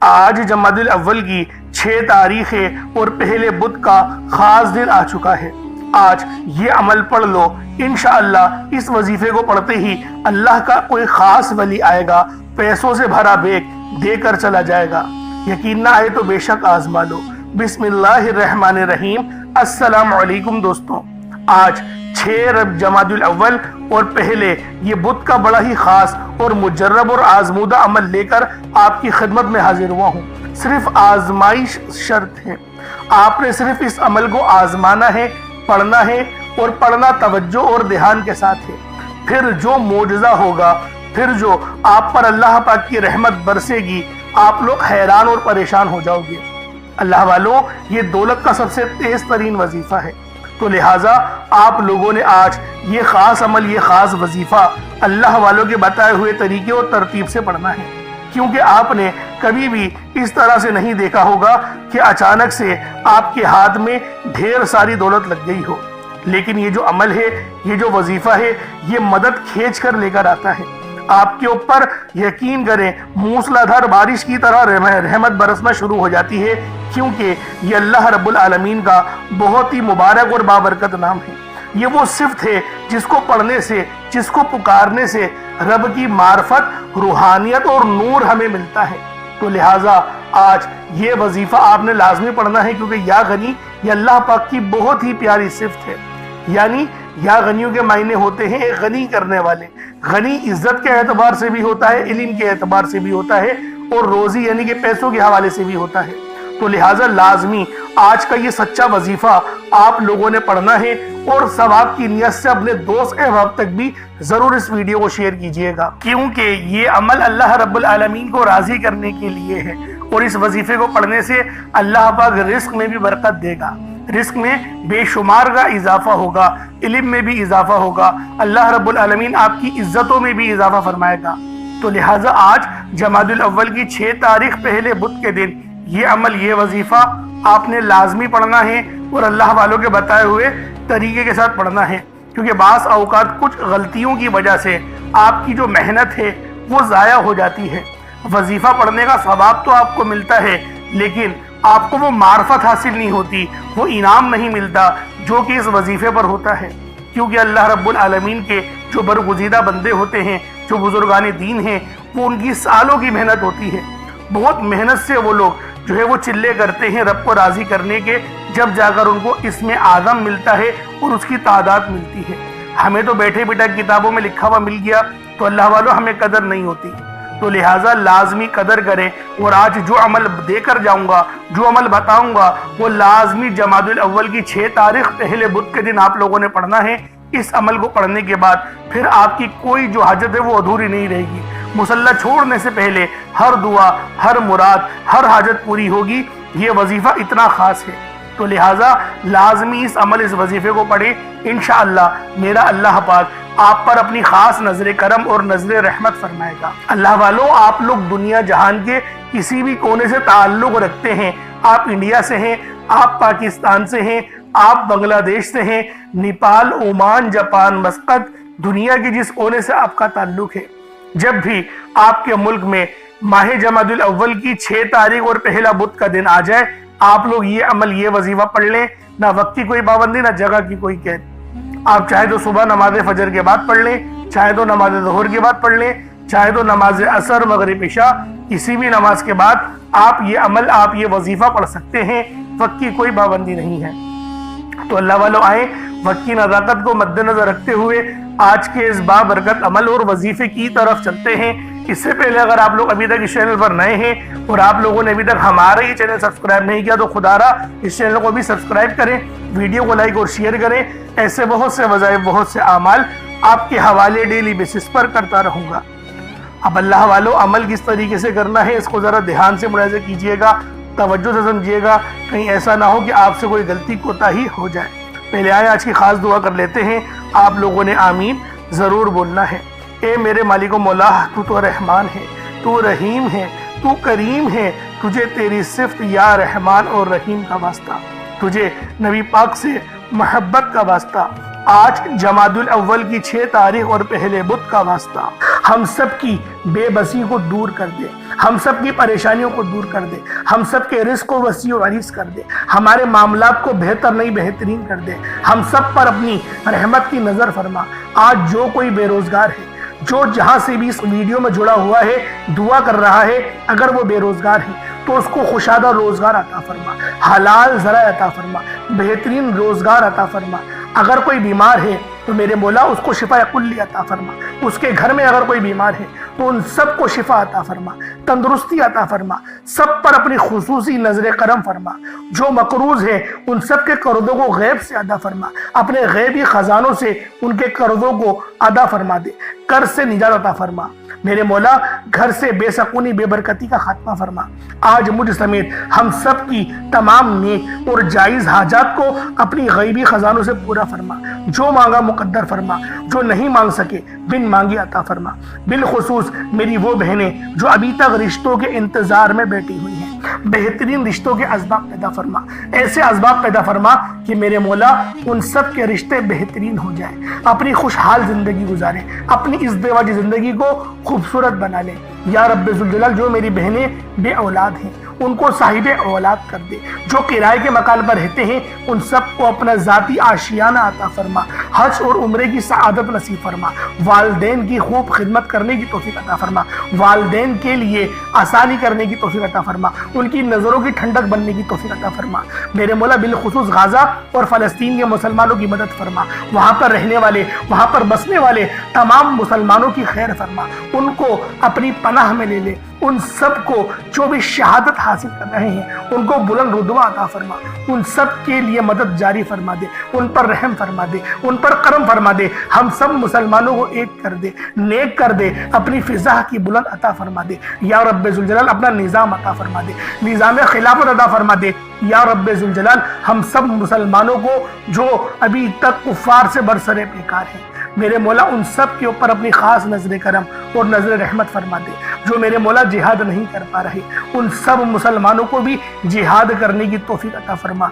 آج جمادی الاول کی 6 تاریخ ہے اور پہلے بدھ کا خاص دن آ چکا ہے۔ آج یہ عمل پڑھ لو، انشاءاللہ اس وظیفے کو پڑھتے ہی اللہ کا کوئی خاص ولی آئے گا، پیسوں سے بھرا بیگ دے کر چلا جائے گا۔ یقین نہ آئے تو بے شک آزما لو۔ بسم اللہ الرحمن الرحیم۔ السلام علیکم دوستوں، آج 6 جمادی الاول اور پہلے یہ بدھ کا بڑا ہی خاص اور مجرب اور آزمودہ عمل لے کر آپ کی خدمت میں حاضر ہوا ہوں۔ صرف آزمائش شرط ہے، آپ نے صرف اس عمل کو آزمانا ہے، پڑھنا ہے، اور پڑھنا توجہ اور دھیان کے ساتھ ہے۔ پھر جو معجزہ ہوگا، پھر جو آپ پر اللہ پاک کی رحمت برسے گی، آپ لوگ حیران اور پریشان ہو جاؤ گے۔ اللہ والوں، یہ دولت کا سب سے تیز ترین وظیفہ ہے، تو لہٰذا آپ لوگوں نے آج یہ خاص عمل، یہ خاص وظیفہ اللہ والوں کے بتائے ہوئے طریقے اور ترتیب سے پڑھنا ہے، کیونکہ آپ نے کبھی بھی اس طرح سے نہیں دیکھا ہوگا کہ اچانک سے آپ کے ہاتھ میں ڈھیر ساری دولت لگ گئی ہو۔ لیکن یہ جو عمل ہے، یہ جو وظیفہ ہے، یہ مدد کھینچ کر لے کر آتا ہے۔ آپ کے اوپر یقین کریں موسلادھار بارش کی طرح رحمت برسنا شروع ہو جاتی ہے، کیونکہ یہ اللہ رب العالمین کا بہت ہی مبارک اور بابرکت نام ہے۔ یہ وہ صفت ہے جس کو پڑھنے سے، جس کو پکارنے سے رب کی معرفت، روحانیت اور نور ہمیں ملتا ہے۔ تو لہٰذا آج یہ وظیفہ آپ نے لازمی پڑھنا ہے، کیونکہ یا غنی یہ اللہ پاک کی بہت ہی پیاری صفت ہے۔ یعنی یا غنیوں کے معنی ہوتے ہیں ایک غنی کرنے والے۔ غنی عزت کے اعتبار سے بھی ہوتا ہے، علم کے اعتبار سے بھی ہوتا ہے، اور روزی یعنی کہ پیسوں کے حوالے سے بھی ہوتا ہے۔ تو لہٰذا لازمی آج کا یہ سچا وظیفہ آپ لوگوں نے پڑھنا ہے، اور ثواب کی نیت سے اپنے دوست احباب تک بھی ضرور اس ویڈیو کو شیئر کیجئے گا، کیونکہ یہ عمل اللہ رب العالمین کو راضی کرنے کے لیے ہے، اور اس وظیفے کو پڑھنے سے اللہ پاک رزق میں بھی برکت دے گا، رزق میں بے شمار کا اضافہ ہوگا، علم میں بھی اضافہ ہوگا، اللہ رب العالمین آپ کی عزتوں میں بھی اضافہ فرمائے گا۔ تو لہٰذا آج جمادی الاول کی 6 تاریخ پہلے بدھ کے دن یہ عمل، یہ وظیفہ آپ نے لازمی پڑھنا ہے، اور اللہ والوں کے بتائے ہوئے طریقے کے ساتھ پڑھنا ہے، کیونکہ بعض اوقات کچھ غلطیوں کی وجہ سے آپ کی جو محنت ہے وہ ضائع ہو جاتی ہے۔ وظیفہ پڑھنے کا ثواب تو آپ کو ملتا ہے، لیکن آپ کو وہ معرفت حاصل نہیں ہوتی، وہ انعام نہیں ملتا جو کہ اس وظیفے پر ہوتا ہے، کیونکہ اللہ رب العالمین کے جو برگزیدہ بندے ہوتے ہیں، جو بزرگان دین ہیں، وہ ان کی سالوں کی محنت ہوتی ہے۔ بہت محنت سے وہ لوگ جو ہے وہ چلے کرتے ہیں رب کو راضی کرنے کے، جب جا کر ان کو اس میں اعظم ملتا ہے اور اس کی تعداد ملتی ہے۔ ہمیں تو بیٹھے بیٹھے کتابوں میں لکھا ہوا مل گیا تو اللہ والوں ہمیں قدر نہیں ہوتی۔ تو لہٰذا لازمی قدر کریں، اور آج جو عمل دے کر جاؤں گا، جو عمل بتاؤں گا، وہ لازمی جمادی الاول کی 6 تاریخ پہلے بدھ کے دن آپ لوگوں نے پڑھنا ہے۔ اس عمل کو پڑھنے کے بعد پھر آپ کی کوئی جو حاجت ہے وہ ادھوری نہیں رہے گی۔ مصلی چھوڑنے سے پہلے ہر دعا، ہر مراد، ہر حاجت پوری ہوگی۔ یہ وظیفہ اتنا خاص ہے، تو لہٰذا لازمی اس عمل، اس وظیفے کو پڑھیں۔ انشاءاللہ میرا اللہ پاک آپ پر اپنی خاص نظر کرم اور نظر رحمت فرمائے گا۔ اللہ والوں، آپ لوگ دنیا جہان کے کسی بھی کونے سے تعلق رکھتے ہیں، آپ انڈیا سے ہیں، آپ پاکستان سے ہیں، آپ بنگلہ دیش سے ہیں، نیپال، عمان، جاپان، مسقط، دنیا کے جس کونے سے آپ کا تعلق ہے، جب بھی آپ کے ملک میں ماہ جمادی الاول کی 6 تاریخ اور پہلا بدھ کا دن آ جائے، آپ لوگ یہ عمل، یہ وظیفہ پڑھ لیں۔ نہ وقت کی کوئی پابندی، نہ جگہ کی کوئی قید۔ آپ چاہے تو صبح نماز فجر کے بعد پڑھ لیں، چاہے تو نماز ظہر کے بعد پڑھ لیں، چاہے تو نماز عصر، مغرب، عشاء، کسی بھی نماز کے بعد آپ یہ عمل، آپ یہ وظیفہ پڑھ سکتے ہیں، وقت کی کوئی پابندی نہیں ہے۔ تو اللہ والوں آئیں، وقت کی نزاکت کو مد نظر رکھتے ہوئے آج کے اس بابرکت عمل اور وظیفے کی طرف چلتے ہیں۔ اس سے پہلے اگر آپ لوگ ابھی تک اس چینل پر نئے ہیں اور آپ لوگوں نے ابھی تک ہمارا یہ چینل سبسکرائب نہیں کیا، تو خدا را اس چینل کو بھی سبسکرائب کریں، ویڈیو کو لائک اور شیئر کریں۔ ایسے بہت سے وظائف، بہت سے اعمال آپ کے حوالے ڈیلی بیسس پر کرتا رہوں گا۔ اب اللہ والوں، عمل کس طریقے سے کرنا ہے اس کو ذرا دھیان سے ملاحظہ کیجئے گا، توجہ سے سمجھیے گا، کہیں ایسا نہ ہو کہ آپ سے کوئی غلطی کوتاہی ہو جائے۔ پہلے آئے آج کی خاص دعا کر لیتے ہیں۔ آپ لوگوں نے آمین ضرور بولنا ہے۔ اے میرے مالک و مولا، تو رحمان ہے، تو رحیم ہے، تو کریم ہے، تجھے تیری صفت یا رحمان اور رحیم کا واسطہ، تجھے نبی پاک سے محبت کا واسطہ، آج جمادی الاول کی 6 تاریخ اور پہلے بدھ کا واسطہ، ہم سب کی بے بسی کو دور کر دے، ہم سب کی پریشانیوں کو دور کر دے، ہم سب کے رزق کو وسیع و عریض کر دے، ہمارے معاملات کو بہتر نہیں بہترین کر دے، ہم سب پر اپنی رحمت کی نظر فرما۔ آج جو کوئی بے روزگار ہے، جو جہاں سے بھی اس ویڈیو میں جڑا ہوا ہے دعا کر رہا ہے، اگر وہ بے روزگار ہے تو اس کو خوشادہ روزگار عطا فرما، حلال ذرائع عطا فرما، بہترین روزگار عطا فرما۔ اگر کوئی بیمار ہے تو میرے مولا اس کو شفا کلی عطا فرما، اس کے گھر میں اگر کوئی بیمار ہے تو ان سب کو شفا عطا فرما، تندرستی عطا فرما، سب پر اپنی خصوصی نظر کرم فرما۔ جو مقروض ہے ان سب کے قرضوں کو غیب سے ادا فرما، اپنے غیبی خزانوں سے ان کے قرضوں کو ادا فرما دے، قرض سے نجات عطا فرما۔ میرے مولا گھر سے بے سکونی بے برکتی کا خاتمہ فرما۔ آج مجھ سمیت ہم سب کی تمام نیک اور جائز حاجات کو اپنی غیبی خزانوں سے پورا فرما، جو مانگا مقدر فرما، جو نہیں مانگ سکے بن مانگی عطا فرما۔ بالخصوص میری وہ بہنیں جو ابھی تک رشتوں کے انتظار میں بیٹھی ہوئی ہیں، بہترین رشتوں کے اسباب پیدا فرما، ایسے اسباب پیدا فرما کہ میرے مولا ان سب کے رشتے بہترین ہو جائیں، اپنی خوشحال زندگی گزاریں، اپنی اس ازدواجی زندگی کو خوبصورت بنا لیں۔ یا رب ذوالجلال جو میری بہنیں بے اولاد ہیں ان کو صاحب اولاد کر دے، جو کرائے کے مکان پر رہتے ہیں ان سب کو اپنا ذاتی آشیانہ عطا فرما، حج اور عمرے کی سعادت نصیب فرما، والدین کی خوب خدمت کرنے کی توفیق عطا فرما، والدین کے لیے آسانی کرنے کی توفیق عطا فرما، ان کی نظروں کی ٹھنڈک بننے کی توفیق عطا فرما۔ میرے مولا بالخصوص غزہ اور فلسطین کے مسلمانوں کی مدد فرما، وہاں پر رہنے والے، وہاں پر بسنے والے تمام مسلمانوں کی خیر فرما، ان کو اپنی پناہ میں لے لے، ان سب کو جو بھی شہادت حاصل کر رہے ہیں ان کو بلند رتبہ عطا فرما، ان سب کے لیے مدد جاری فرما دے، ان پر رحم فرما دے، ان پر کرم فرما دے، ہم سب مسلمانوں کو ایک کر دے، نیک کر دے، اپنی فضا کی بلند عطا فرما دے۔ یا رب ذوالجلال اپنا نظام عطا فرما دے، نظام خلافت عطا فرما دے۔ یا رب ذوالجلال ہم سب مسلمانوں کو جو ابھی تک کفار سے برسر پیکار ہیں میرے مولا ان سب کے اوپر اپنی خاص نظر کرم اور نظر رحمت فرما دے۔ جو میرے مولا جہاد نہیں کر پا رہے ان سب مسلمانوں کو بھی جہاد کرنے کی توفیق عطا فرما،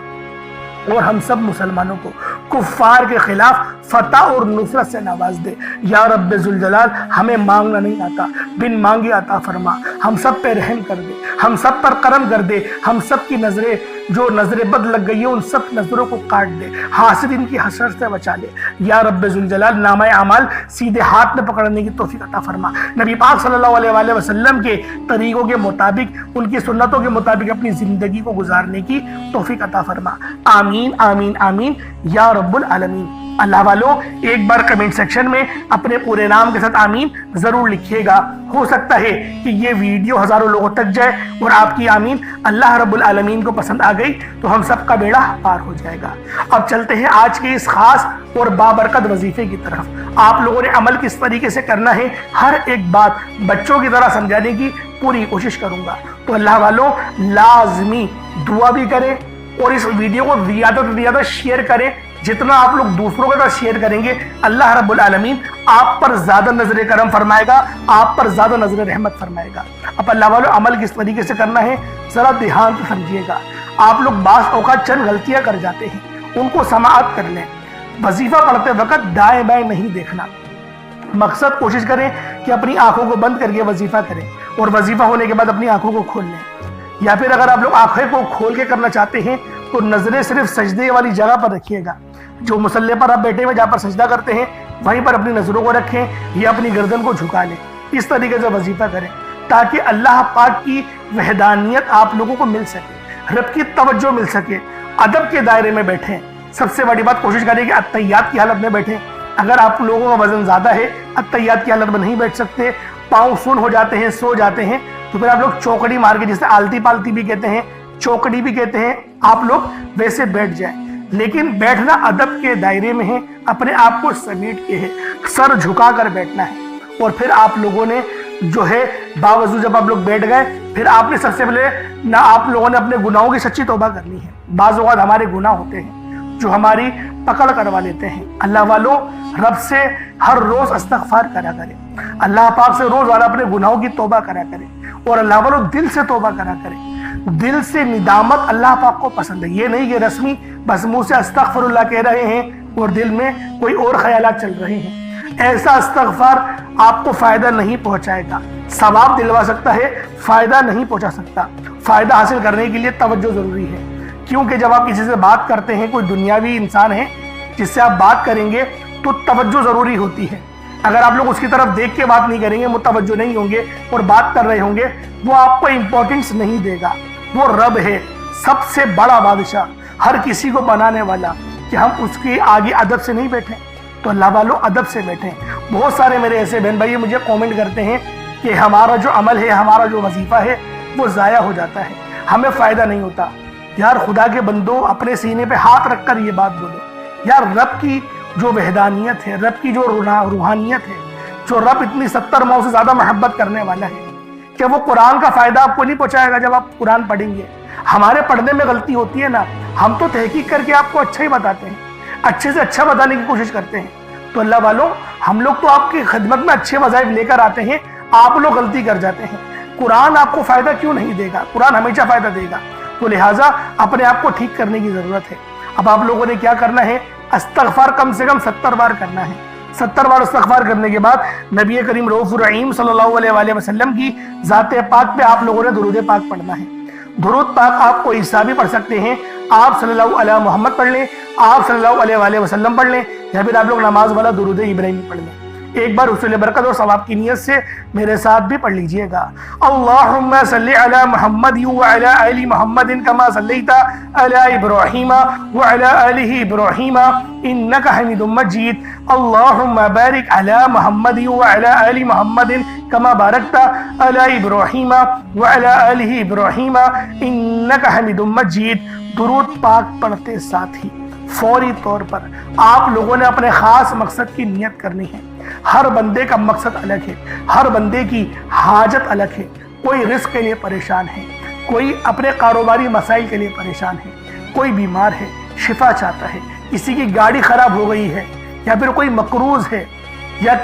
اور ہم سب مسلمانوں کو کفار کے خلاف فتح اور نصرت سے نواز دے۔ یا رب ذوالجلال ہمیں مانگنا نہیں آتا، بن مانگے عطا فرما، ہم سب پہ رحم کر دے، ہم سب پر کرم کر دے، ہم سب کی نظریں جو نظر بد لگ گئی ہے ان سب نظروں کو کاٹ دے، حاسدین کی حسرت سے بچا لے۔ یا رب ذوالجلال نامہ اعمال سیدھے ہاتھ میں پکڑنے کی توفیق عطا فرما، نبی پاک صلی اللہ علیہ وآلہ وسلم کے طریقوں کے مطابق، ان کی سنتوں کے مطابق اپنی زندگی کو گزارنے کی توفیق عطا فرما۔ آمین آمین آمین یا رب العالمین۔ اللہ والو ایک بار کمنٹ سیکشن میں اپنے پورے نام کے ساتھ آمین ضرور لکھیے گا، ہو سکتا ہے کہ یہ ویڈیو ہزاروں لوگوں تک جائے اور آپ کی آمین اللہ رب العالمین کو پسند آ گئی تو ہم سب کا بیڑا پار ہو جائے گا۔ اب چلتے ہیں آج کے اس خاص اور بابرکت وظیفے کی طرف۔ آپ لوگوں نے عمل کس طریقے سے کرنا ہے ہر ایک بات بچوں کی طرح سمجھانے کی پوری کوشش کروں گا، تو اللہ والوں لازمی دعا بھی کریں اور اس ویڈیو کو زیادہ سے زیادہ شیئر کریں۔ جتنا آپ لوگ دوسروں کے ساتھ شیئر کریں گے اللہ رب العالمین آپ پر زیادہ نظر کرم فرمائے گا، آپ پر زیادہ نظر رحمت فرمائے گا۔ اب اللہ والوں عمل کس طریقے سے کرنا ہے ذرا دھیان سے سمجھیے گا۔ آپ لوگ بعض اوقات چند غلطیاں کر جاتے ہیں، ان کو سماعت کر لیں۔ وظیفہ پڑھتے وقت دائیں بائیں نہیں دیکھنا، مقصد کوشش کریں کہ اپنی آنکھوں کو بند کر کے وظیفہ کریں اور وظیفہ ہونے کے بعد اپنی آنکھوں کو کھول لیں، یا پھر اگر آپ لوگ آنکھیں کو کھول کے کرنا چاہتے ہیں تو نظریں صرف سجدے والی جگہ پر رکھیے گا، جو مصلی پر آپ بیٹھے ہوئے جہاں پر سجدہ کرتے ہیں وہیں پر اپنی نظروں کو رکھیں یا اپنی گردن کو جھکا لیں۔ اس طریقے سے وظیفہ کریں تاکہ اللہ پاک کی وحدانیت آپ لوگوں کو مل سکے، رب کی توجہ مل سکے، ادب کے دائرے میں بیٹھیں۔ سب سے بڑی بات کوشش کریں کہ اتحیات کی حالت میں بیٹھیں۔ اگر آپ لوگوں کا وزن زیادہ ہے اتحیات کی حالت میں نہیں بیٹھ سکتے، پاؤں سن ہو جاتے ہیں، سو جاتے ہیں، تو پھر آپ لوگ چوکڑی مار کے، جسے آلتی پالتی بھی کہتے ہیں، چوکڑی بھی کہتے ہیں، آپ لوگ ویسے بیٹھ جائیں۔ لیکن بیٹھنا ادب کے دائرے میں ہے، اپنے آپ کو سمیٹ کے ہے، سر جھکا کر بیٹھنا ہے۔ اور پھر آپ لوگوں نے جو ہے باوضو جب آپ لوگ بیٹھ گئے پھر آپ نے سب سے پہلے نہ آپ لوگوں نے اپنے گناہوں کی سچی توبہ کرنی ہے۔ بعض اوقات ہمارے گناہ ہوتے ہیں جو ہماری پکڑ کروا لیتے ہیں۔ اللہ والوں رب سے ہر روز استغفار کرا کریں، اللہ پاک سے روز والا اپنے گناہوں کی توبہ کرا کریں، اور اللہ والوں دل سے توبہ کرا کریں۔ دل سے ندامت اللہ پاک کو پسند ہے، یہ نہیں کہ رسمی بس منہ سے استغفر اللہ کہہ رہے ہیں اور دل میں کوئی اور خیالات چل رہے ہیں۔ ایسا استغفار آپ کو فائدہ نہیں پہنچائے گا، ثواب دلوا سکتا ہے، فائدہ نہیں پہنچا سکتا۔ فائدہ حاصل کرنے کے لیے توجہ ضروری ہے، کیونکہ جب آپ کسی سے بات کرتے ہیں، کوئی دنیاوی انسان ہے جس سے آپ بات کریں گے تو توجہ ضروری ہوتی ہے۔ اگر آپ لوگ اس کی طرف دیکھ کے بات نہیں کریں گے، متوجہ نہیں ہوں گے اور بات کر رہے ہوں گے، وہ آپ کو امپورٹنس نہیں دے گا۔ وہ رب ہے، سب سے بڑا بادشاہ، ہر کسی کو بنانے والا، کہ ہم اس کے آگے ادب سے نہیں بیٹھیں۔ تو اللہ والوں ادب سے بیٹھیں۔ بہت سارے میرے ایسے بہن بھائی مجھے کومنٹ کرتے ہیں کہ ہمارا جو عمل ہے، ہمارا جو وظیفہ ہے وہ ضائع ہو جاتا ہے، ہمیں فائدہ نہیں ہوتا۔ یار خدا کے بندو، اپنے سینے پہ ہاتھ رکھ کر یہ بات بولو، یار رب کی جو وحدانیت ہے، رب کی جو روحانیت ہے، جو رب اتنی 70 ماؤں سے زیادہ محبت کرنے والا ہے، کہ وہ قرآن کا فائدہ آپ کو نہیں پہنچائے گا جب آپ قرآن پڑھیں گے۔ ہمارے پڑھنے میں غلطی ہوتی ہے نا، ہم تو تحقیق کر کے آپ کو اچھا ہی بتاتے ہیں، اچھے سے اچھا بتانے کی کوشش کرتے ہیں۔ تو اللہ والوں، ہم لوگ تو آپ کی خدمت میں اچھے وظائف لے کر آتے ہیں، آپ لوگ غلطی کر جاتے ہیں۔ قرآن آپ کو فائدہ کیوں نہیں دے گا؟ قرآن ہمیشہ فائدہ دے گا۔ تو لہٰذا اپنے آپ کو ٹھیک کرنے کی ضرورت ہے۔ اب آپ لوگوں نے کیا کرنا ہے؟ استغفار کم سے کم 70 بار کرنا ہے۔ 70 بار استغفار کرنے کے بعد نبی کریم رؤوف الرحیم صلی اللہ علیہ وآلہ وسلم کی ذات پاک پہ آپ لوگوں نے درود پاک پڑھنا ہے۔ درود پاک آپ کو عیسیٰ بھی پڑھ سکتے ہیں، آپ صلی اللہ علیہ محمد پڑھ لیں، آپ صلی اللہ علیہ وآلہ وسلم پڑھ لیں، یا پھر آپ لوگ نماز والا درود ابراہیمی پڑھ لیں۔ ایک بار حصول برکت اور ثواب کی نیت سے میرے ساتھ بھی پڑھ لیجئے گا۔ اللہم صلی علی محمد وعلی آل محمد کما صلیت علی ابراہیم وعلی آل ابراہیم انک حمید مجید۔ اللہم بارک علی محمد وعلی آل محمد کما بارکت علی ابراہیم وعلی آل ابراہیم انک حمید مجید۔ درود پاک پڑھتے ساتھ ہی فوری طور پر آپ لوگوں نے اپنے خاص مقصد کی نیت کرنی ہے۔ ہر بندے کا مقصد الگ ہے، ہر بندے کی حاجت الگ ہے۔ کوئی رزق کے لیے پریشان ہے، کوئی اپنے کاروباری مسائل کے لیے پریشان ہے، کوئی بیمار ہے شفا چاہتا ہے، کسی کی گاڑی خراب ہو گئی ہے، یا پھر کوئی مقروض ہے، یا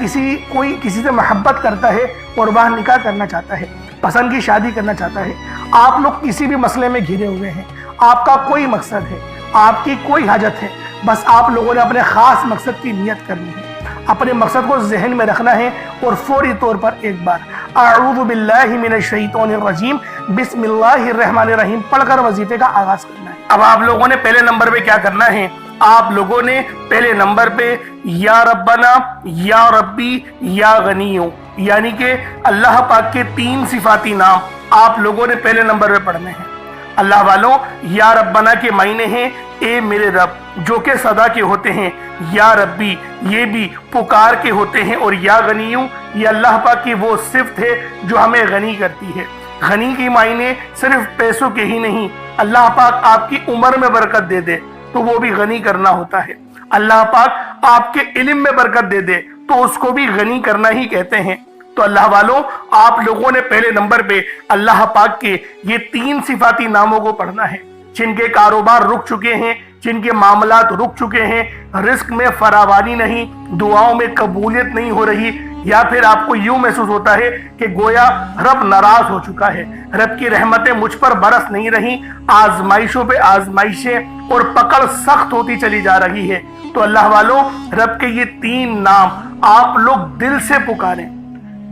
کوئی کسی سے محبت کرتا ہے اور وہ نکاح کرنا چاہتا ہے، پسند کی شادی کرنا چاہتا ہے۔ آپ لوگ کسی بھی مسئلے میں گھرے ہوئے ہیں، آپ کا کوئی مقصد ہے، آپ کی کوئی حاجت ہے، بس آپ لوگوں نے اپنے خاص مقصد کی نیت کرنی ہے، اپنے مقصد کو ذہن میں رکھنا ہے، اور فوری طور پر ایک بار اعوذ باللہ من الشیطان الرجیم بسم اللہ الرحمن الرحیم پڑھ کر وظیفے کا آغاز کرنا ہے۔ اب آپ لوگوں نے پہلے نمبر پہ کیا کرنا ہے؟ آپ لوگوں نے پہلے نمبر پہ یا ربنا، یا ربی، یا غنیو، یعنی کہ اللہ پاک کے 3 صفاتی نام آپ لوگوں نے پہلے نمبر پہ پڑھنے ہیں۔ اللہ والوں، یا ربنا کے معنی ہیں اے میرے رب، جو کہ صدا کے ہوتے ہیں، یا ربی یہ بھی پکار کے ہوتے ہیں، اور یا غنیوں یہ اللہ پاک کی وہ صفت ہے جو ہمیں غنی کرتی ہے۔ غنی کی معنی صرف پیسوں کے ہی نہیں، اللہ پاک آپ کی عمر میں برکت دے دے تو وہ بھی غنی کرنا ہوتا ہے۔ اللہ پاک آپ کے علم میں برکت دے دے تو اس کو بھی غنی کرنا ہی کہتے ہیں۔ تو اللہ والوں، آپ لوگوں نے پہلے نمبر پہ اللہ پاک کے یہ 3 صفاتی ناموں کو پڑھنا ہے۔ جن کے کاروبار رک چکے ہیں، جن کے معاملات رک چکے ہیں، رزق میں فراوانی نہیں، دعاؤں میں قبولیت نہیں ہو رہی، یا پھر آپ کو یوں محسوس ہوتا ہے کہ گویا رب ناراض ہو چکا ہے، رب کی رحمتیں مجھ پر برس نہیں رہی، آزمائشوں پہ آزمائشیں اور پکڑ سخت ہوتی چلی جا رہی ہے، تو اللہ والوں رب کے یہ 3 نام آپ لوگ دل سے پکاریں۔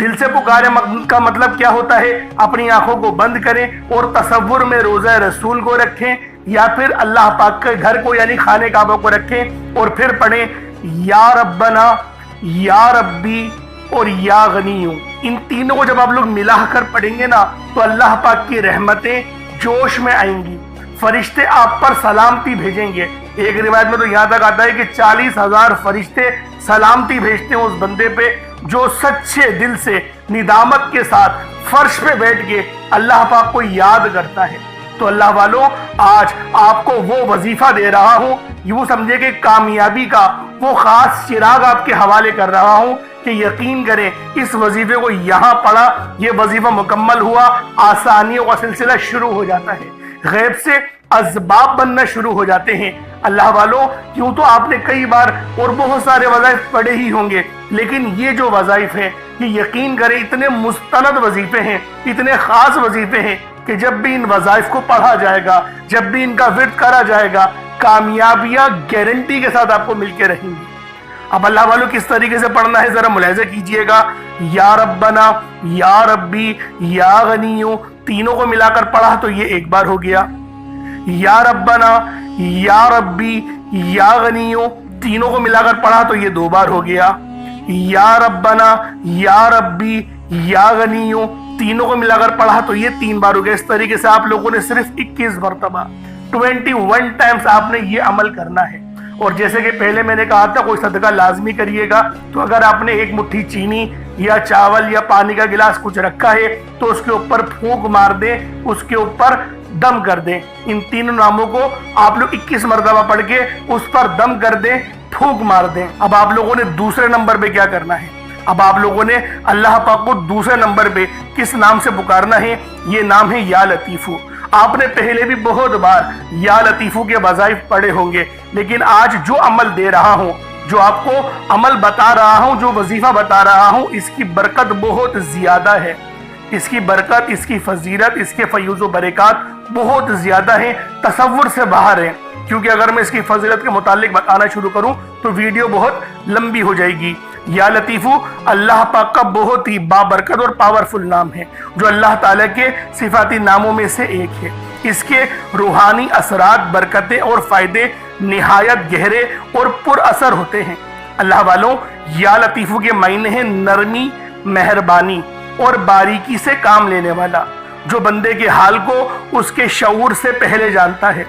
دل سے پکارے کا مطلب کیا ہوتا ہے؟ اپنی آنکھوں کو بند کریں اور تصور میں روضہ رسول کو رکھیں، یا پھر اللہ پاک کے گھر کو یعنی خانہ کعبہ کو رکھیں، اور پھر پڑھیں یا ربنا، یا ربی اور یا غنیوں۔ ان تینوں کو جب آپ لوگ ملا کر پڑھیں گے نا تو اللہ پاک کی رحمتیں جوش میں آئیں گی، فرشتے آپ پر سلامتی بھیجیں گے۔ ایک روایت میں تو یہاں تک آتا ہے کہ 40,000 فرشتے سلامتی بھیجتے ہیں اس بندے پہ جو سچے دل سے ندامت کے ساتھ فرش پہ بیٹھ کے اللہ پاک کو یاد کرتا ہے۔ تو اللہ والوں، آج آپ کو وہ وظیفہ دے رہا ہوں، یوں سمجھے کہ کامیابی کا وہ خاص چراغ آپ کے حوالے کر رہا ہوں کہ یقین کریں اس وظیفے کو یہاں پڑھا، یہ وظیفہ مکمل ہوا، آسانیوں کا سلسلہ شروع ہو جاتا ہے، غیب سے اسباب بننا شروع ہو جاتے ہیں۔ اللہ والوں، کیوں تو آپ نے کئی بار اور بہت سارے وظائف پڑھے ہی ہوں گے، لیکن یہ جو وظائف ہیں یہ یقین کریں اتنے مستند وظیفے ہیں، اتنے خاص وظیفے ہیں کہ جب بھی ان وظائف کو پڑھا جائے گا، جب بھی ان کا ورد کرا جائے گا، کامیابیاں گارنٹی کے ساتھ آپ کو مل کے رہیں گی۔ اب اللہ والوں کس طریقے سے پڑھنا ہے ذرا ملاحظہ کیجئے گا. یا ربنا، یا ربی، یا غنیو، تینوں کو ملا کر پڑھا تو یہ ایک بار ہو گیا. یا ربنا، یا ربی، یا غنیو، تینوں کو ملا کر پڑھا تو یہ دو بار ہو گیا. یا ربنا، یا ربی، یا غنیو، تینوں کو ملا کر پڑھا تو یہ تین بار ہو گیا. اس طریقے سے آپ لوگوں نے صرف 21 مرتبہ 21 ٹائمز آپ نے یہ عمل کرنا ہے. اور جیسے کہ پہلے میں نے کہا تھا کوئی صدقہ لازمی کریے گا، تو اگر آپ نے ایک مٹھی چینی یا چاول یا پانی کا گلاس کچھ رکھا ہے تو اس کے اوپر پھونک مار دیں، اس کے اوپر دم کر دیں. ان تینوں ناموں کو آپ لوگ 21 مرتبہ پڑھ کے اس پر دم کر دیں، پھونک مار دیں. اب آپ لوگوں نے دوسرے نمبر پہ کیا کرنا ہے؟ اب آپ لوگوں نے اللہ پاک کو دوسرے نمبر پہ کس نام سے پکارنا ہے؟ یہ نام ہے یا لطیفو. آپ نے پہلے بھی بہت بار یا لطیفو کے وظائف پڑھے ہوں گے، لیکن آج جو عمل دے رہا ہوں، جو آپ کو عمل بتا رہا ہوں، جو وظیفہ بتا رہا ہوں، اس کی برکت بہت زیادہ ہے. اس کی برکت، اس کی فضیلت، اس کے فیوز و برکات بہت زیادہ ہیں، تصور سے باہر ہیں. کیونکہ اگر میں اس کی فضیلت کے متعلق بتانا شروع کروں تو ویڈیو بہت لمبی ہو جائے گی. یا لطیفو اللہ پاک کا بہت ہی بابرکت اور پاورفل نام ہے، جو اللہ تعالیٰ کے صفاتی ناموں میں سے ایک ہے. اس کے روحانی اثرات، برکتیں اور فائدے نہایت گہرے اور پر اثر ہوتے ہیں. اللہ والوں، یا لطیفو کے معنی ہیں نرمی، مہربانی اور باریکی سے کام لینے والا، جو بندے کے حال کو اس کے شعور سے پہلے جانتا ہے،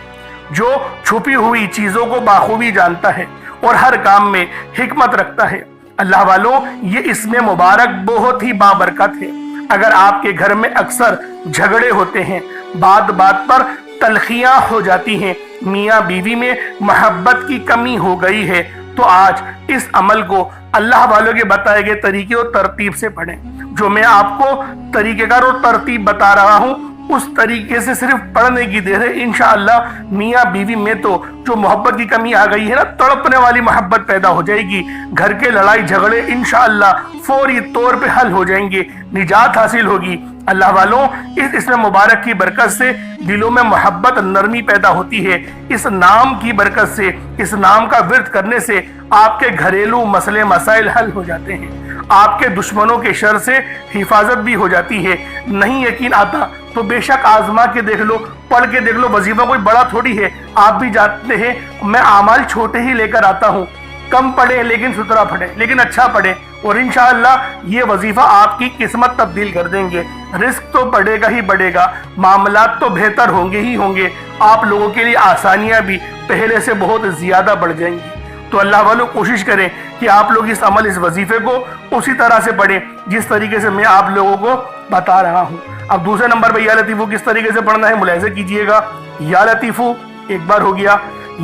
جو چھپی ہوئی چیزوں کو بخوبی جانتا ہے اور ہر کام میں حکمت رکھتا ہے. اللہ والوں، یہ اسم مبارک بہت ہی بابرکت ہے. اگر آپ کے گھر میں اکثر جھگڑے ہوتے ہیں، بات بات پر تلخیاں ہو جاتی ہیں، میاں بیوی میں محبت کی کمی ہو گئی ہے، تو آج اس عمل کو اللہ والوں کے بتائے گئے طریقے اور ترتیب سے پڑھیں. جو میں آپ کو طریقہ کار اور ترتیب بتا رہا ہوں، اس طریقے سے صرف پڑھنے کی دیر ہے. انشاءاللہ میاں بیوی میں تو جو محبت کی کمی آ گئی ہے نا، تڑپنے والی محبت پیدا ہو جائے گی. گھر کے لڑائی جھگڑے انشاءاللہ فوری طور پہ حل ہو جائیں گے، نجات حاصل ہوگی. اللہ والوں، اس اسم مبارک کی برکت سے دلوں میں محبت، نرمی پیدا ہوتی ہے. اس نام کی برکت سے، اس نام کا ورد کرنے سے آپ کے گھریلو مسئلے مسائل حل ہو جاتے ہیں. آپ کے دشمنوں کے شر سے حفاظت بھی ہو جاتی ہے. نہیں یقین آتا تو بے شک آزما کے دیکھ لو، پڑھ کے دیکھ لو. وظیفہ کوئی بڑا تھوڑی ہے، آپ بھی جانتے ہیں میں اعمال چھوٹے ہی لے کر آتا ہوں. کم پڑھیں لیکن ستھرا پڑھیں، لیکن اچھا پڑھیں، اور انشاءاللہ یہ وظیفہ آپ کی قسمت تبدیل کر دیں گے. رزق تو بڑھے گا ہی بڑھے گا، معاملات تو بہتر ہوں گے ہی ہوں گے، آپ لوگوں کے لیے آسانیاں بھی پہلے سے بہت زیادہ بڑھ جائیں گی. تو اللہ والوں کوشش کریں کہ آپ لوگ اس عمل، اس وظیفے کو اسی طرح سے پڑھیں جس طریقے سے میں آپ لوگوں کو بتا رہا ہوں. اب دوسرے نمبر پہ یا لطیفو کس طریقے سے پڑھنا ہے ملاحظہ کیجئے گا. یا لطیفو ایک بار ہو گیا،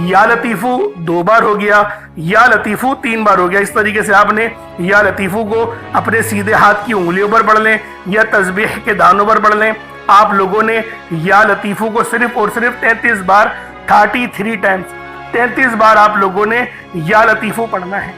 یا لطیفو دو بار ہو گیا، یا لطیفو تین بار ہو گیا. اس طریقے سے آپ نے یا لطیفو کو اپنے سیدھے ہاتھ کی انگلیوں پر پڑھ لیں یا تسبیح کے دانوں پر پڑھ لیں. آپ لوگوں نے یا لطیفو کو صرف اور صرف 33 بار 33 ٹائمز 33 بار آپ لوگوں نے یا لطیفو پڑھنا ہے.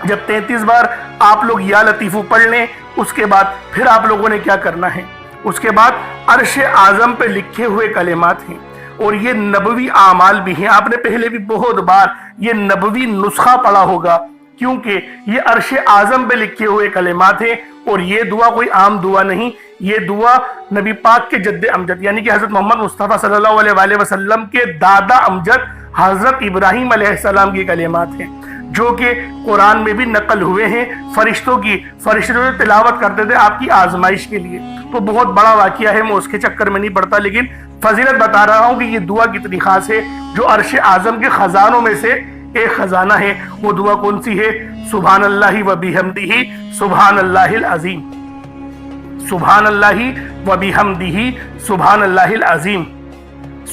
جب 33 بار آپ لوگ یا لطیفو پڑھ لیں، اس کے بعد پھر آپ لوگوں نے کیا کرنا ہے؟ اس کے بعد عرش اعظم پہ لکھے ہوئے کلمات ہیں، اور یہ نبوی اعمال بھی ہیں. آپ نے پہلے بھی بہت بار یہ نبوی نسخہ پڑھا ہوگا، کیونکہ یہ عرش اعظم پہ لکھے ہوئے کلمات ہیں. اور یہ دعا کوئی عام دعا نہیں، یہ دعا نبی پاک کے جد امجد یعنی کہ حضرت محمد مصطفیٰ صلی اللہ علیہ وآلہ وسلم کے دادا امجد حضرت ابراہیم علیہ السلام کی کلمات ہیں، جو کہ قرآن میں بھی نقل ہوئے ہیں. فرشتے جو تلاوت کرتے تھے آپ کی آزمائش کے لیے. تو بہت بڑا واقعہ ہے، میں اس کے چکر میں نہیں پڑتا، لیکن فضیلت بتا رہا ہوں کہ یہ دعا کتنی خاص ہے، جو عرش اعظم کے خزانوں میں سے ایک خزانہ ہے. وہ دعا کون سی ہے؟ سبحان اللہ و بحمدہ سبحان اللہ العظیم، سبحان اللہ و بحمدہ سبحان اللہ العظیم،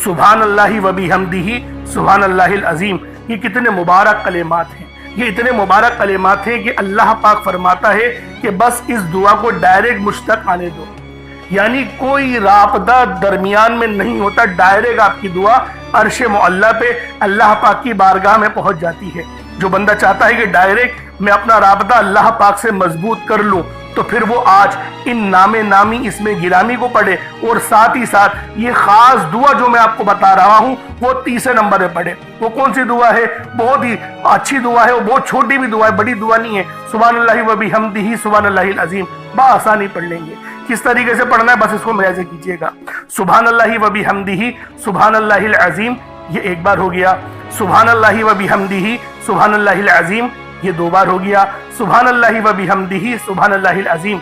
سبحان اللہ و بحمدہ سبحان اللہ العظیم. یہ کتنے مبارک کلمات ہیں، یہ اتنے مبارک کلمات ہیں کہ اللہ پاک فرماتا ہے کہ بس اس دعا کو ڈائریکٹ مجھ تک آنے دو. یعنی کوئی رابطہ درمیان میں نہیں ہوتا، ڈائریکٹ آپ کی دعا عرش معلیٰ پہ اللہ پاک کی بارگاہ میں پہنچ جاتی ہے. جو بندہ چاہتا ہے کہ ڈائریکٹ میں اپنا رابطہ اللہ پاک سے مضبوط کر لوں، تو پھر وہ آج ان نام نامی اس میں گرامی کو پڑھے، اور ساتھ ہی ساتھ یہ خاص دعا جو میں آپ کو بتا رہا ہوں وہ تیسرے نمبر پہ پڑھے۔ وہ کون سی دعا ہے؟ بہت ہی اچھی دعا ہے، وہ بہت چھوٹی بھی دعا ہے، بڑی دعا نہیں ہے۔ سبحان اللہ و بحمدہ سبحان اللہ العظیم بآسانی پڑھ لیں گے۔ کس طریقے سے پڑھنا ہے بس اس کو ملاحظہ کیجئے گا۔ سبحان اللہ و بحمدہ سبحان اللہ العظیم، یہ ایک بار ہو گیا۔ سبحان اللہ و بحمدہ سبحان اللہ العظیم، یہ دو بار ہو گیا۔ سبحان اللہ و بحمدہ سبحان اللہ العظیم،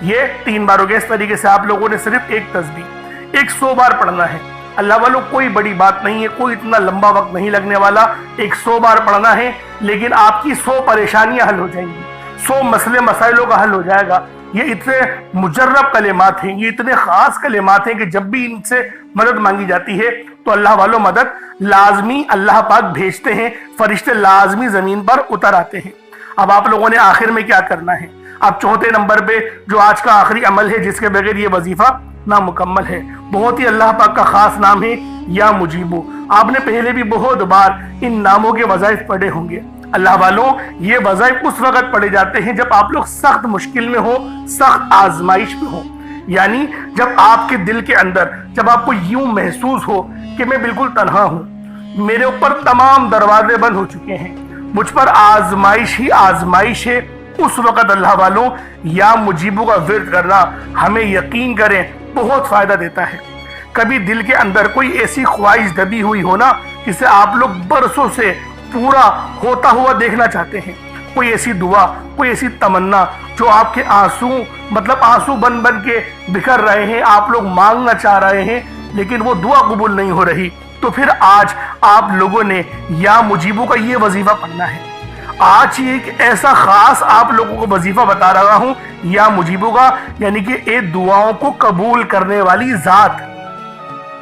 یہ تین بار ہو گیا۔ اس طریقے سے آپ لوگوں نے صرف ایک تسبیح 100 بار پڑھنا ہے۔ اللہ والوں کوئی بڑی بات نہیں ہے، کوئی اتنا لمبا وقت نہیں لگنے والا، 100 بار پڑھنا ہے، لیکن آپ کی 100 پریشانیاں حل ہو جائیں گی، 100 مسئلے مسائلوں کا حل ہو جائے گا۔ یہ اتنے مجرب کلمات ہیں، یہ اتنے خاص کلمات ہیں کہ جب بھی ان سے مدد مانگی جاتی ہے تو اللہ والوں مدد لازمی اللہ پاک بھیجتے ہیں، فرشتے لازمی زمین پر اتر آتے ہیں۔ اب آپ لوگوں نے آخر میں کیا کرنا ہے؟ اب چوتھے نمبر پہ جو آج کا آخری عمل ہے، جس کے بغیر یہ وظیفہ نامکمل ہے، بہت ہی اللہ پاک کا خاص نام ہے یا مجیبو۔ آپ نے پہلے بھی بہت بار ان ناموں کے وظائف پڑھے ہوں گے۔ اللہ والوں یہ وظائف اس وقت پڑھے جاتے ہیں جب آپ لوگ سخت مشکل میں ہو، سخت آزمائش میں ہو، یعنی جب آپ کے دل کے اندر جب آپ کو یوں محسوس ہو کہ میں بالکل تنہا ہوں، میرے اوپر تمام دروازے بند ہو چکے ہیں، مجھ پر آزمائش ہی آزمائش ہے، اس وقت اللہ والوں یا مجیبو کا ورد کرنا ہمیں یقین کریں بہت فائدہ دیتا ہے۔ کبھی دل کے اندر کوئی ایسی خواہش دبی ہوئی ہو نا جسے آپ لوگ برسوں سے پورا ہوتا ہوا دیکھنا چاہتے ہیں، کوئی ایسی دعا، کوئی ایسی تمنا جو آپ کے آنسو بن بن کے بکھر رہے ہیں، آپ لوگ مانگنا چاہ رہے ہیں لیکن وہ دعا قبول نہیں ہو رہی، تو پھر آج آپ لوگوں نے یا مجیبو کا یہ وظیفہ پڑھنا ہے۔ آج ہی ایک ایسا خاص آپ لوگوں کو وظیفہ بتا رہا ہوں یا مجیبو کا، یعنی کہ اے دعاؤں کو قبول کرنے والی ذات،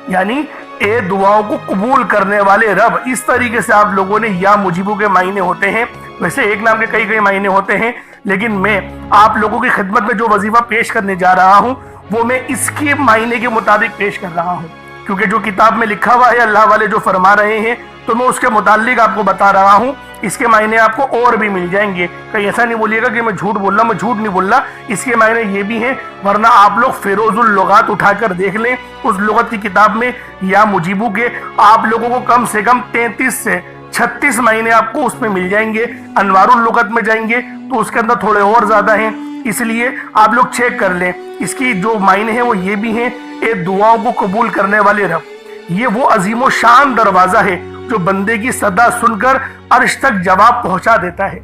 یعنی اے دعاؤں کو قبول کرنے والے رب، اس طریقے سے آپ لوگوں نے یا مجیبو کے معنی ہوتے ہیں۔ ویسے ایک نام کے کئی معنی ہوتے ہیں، لیکن میں آپ لوگوں کی خدمت میں جو وظیفہ پیش کرنے جا رہا ہوں وہ میں اس کے معنی کے مطابق پیش کر رہا ہوں، کیونکہ جو کتاب میں لکھا ہوا ہے اللہ والے جو فرما رہے ہیں تو میں اس کے متعلق آپ کو بتا رہا ہوں۔ اس کے معنی آپ کو اور بھی مل جائیں گے، کہیں ایسا نہیں بولیے گا کہ میں جھوٹ بول رہا ہوں، میں جھوٹ نہیں بول رہا، اس کے معنی یہ بھی ہیں، ورنہ آپ لوگ فیروز اللغات اٹھا کر دیکھ لیں، اس لغت کی کتاب میں یا مجیبو کے آپ لوگوں کو کم سے کم 33 سے 36 معنی آپ کو اس میں مل جائیں گے۔ انوار اللغت میں جائیں گے تو اس کے اندر تھوڑے اور زیادہ ہیں، اس لیے آپ لوگ چیک کر لیں۔ اس کی جو معنی ہیں وہ یہ بھی ہیں، اے دعاؤں کو قبول کرنے والے رب، یہ وہ عظیم و شان دروازہ ہے جو بندے کی صدا سن کر عرش تک جواب پہنچا دیتا ہے۔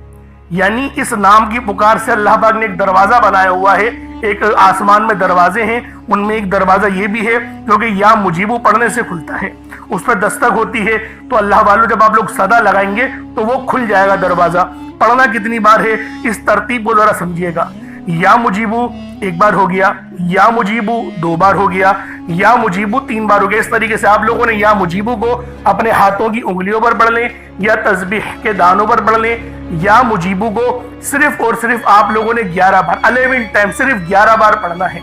یعنی اس نام کی پکار سے اللہ پاک نے ایک دروازہ بنایا ہوا ہے، ایک آسمان میں دروازے ہیں، ان میں ایک دروازہ یہ بھی ہے جو کہ یا مجیبو پڑھنے سے کھلتا ہے، اس پہ دستک ہوتی ہے تو اللہ والوں جب آپ لوگ صدا لگائیں گے تو وہ کھل جائے گا دروازہ۔ پڑھنا کتنی بار ہے اس ترتیب کو ذرا سمجھیے گا۔ یا مجیبو ایک بار ہو گیا، یا مجیبو دو بار ہو گیا، یا مجیبو تین بار ہو گیا۔ اس طریقے سے آپ لوگوں نے یا مجیبو کو اپنے ہاتھوں کی انگلیوں پر پڑھ لیں یا تسبیح کے دانوں پر پڑھ لیں۔ یا مجیبو کو صرف اور صرف آپ لوگوں نے 11 بار 11 ٹائم صرف 11 بار پڑھنا ہے،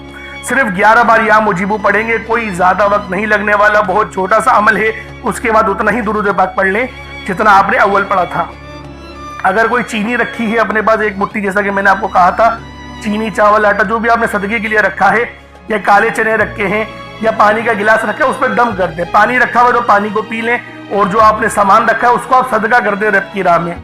صرف 11 بار یا مجیبو پڑھیں گے، کوئی زیادہ وقت نہیں لگنے والا، بہت چھوٹا سا عمل ہے۔ اس کے بعد اتنا ہی درود پاک پڑھ لیں جتنا آپ نے اول پڑھا تھا۔ اگر کوئی چینی رکھی ہے اپنے پاس ایک مٹھی، جیسا کہ میں نے آپ کو کہا تھا، چینی چاول آٹا جو بھی آپ نے صدقے کے لیے رکھا ہے، یا کالے چنے رکھے ہیں یا پانی کا گلاس رکھا ہے، اس پہ دم کر دیں۔ پانی رکھا ہوا تو پانی کو پی لیں، اور جو آپ نے سامان رکھا ہے اس کو آپ صدقہ کر دیں رب کی راہ میں۔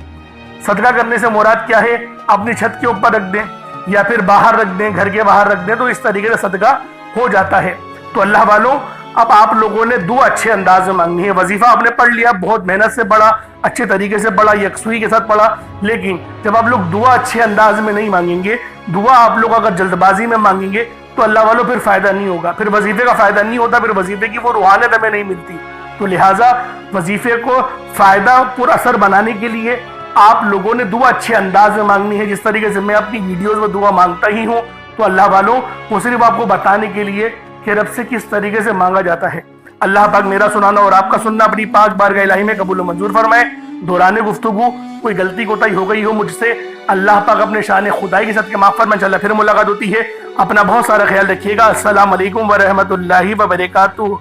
صدقہ کرنے سے مراد کیا ہے؟ اپنی چھت کے اوپر رکھ دیں یا پھر باہر رکھ دیں، گھر کے باہر رکھ دیں، تو اس طریقے سے صدقہ ہو جاتا ہے۔ تو اللہ والوں اب آپ لوگوں نے دعا اچھے انداز میں مانگنی ہے۔ وظیفہ آپ نے پڑھ لیا، بہت محنت سے پڑھا، اچھے طریقے سے پڑھا، یکسوئی کے ساتھ پڑھا، لیکن جب آپ لوگ دعا اچھے انداز میں نہیں مانگیں گے، دعا آپ لوگ اگر جلد بازی میں مانگیں گے تو اللہ والوں پھر فائدہ نہیں ہوگا، پھر وظیفے کا فائدہ نہیں ہوتا، پھر وظیفے کی وہ روحانیت ہمیں نہیں ملتی۔ تو لہٰذا وظیفے کو فائدہ پر اثر بنانے کے لیے آپ لوگوں نے دعا اچھے انداز میں مانگنی ہے، جس طریقے سے میں اپنی ویڈیوز میں دعا مانگتا ہی ہوں۔ تو اللہ والوں وہ صرف آپ کو بتانے کے لیے کہ رب سے کس طریقے سے مانگا جاتا ہے۔ اللہ پاک میرا سنانا اور آپ کا سننا اپنی پاک بارگاہ الہی میں قبول و منظور فرمائے۔ دوران گفتگو کوئی غلطی کوتاہی ہو گئی ہو مجھ سے، اللہ پاک اپنے شان خدائی کے ساتھ معاف فرمائے۔ انشاءاللہ پھر ملاقات ہوتی ہے، اپنا بہت سارا خیال رکھیے گا۔ السلام علیکم ورحمۃ اللہ وبرکاتہ۔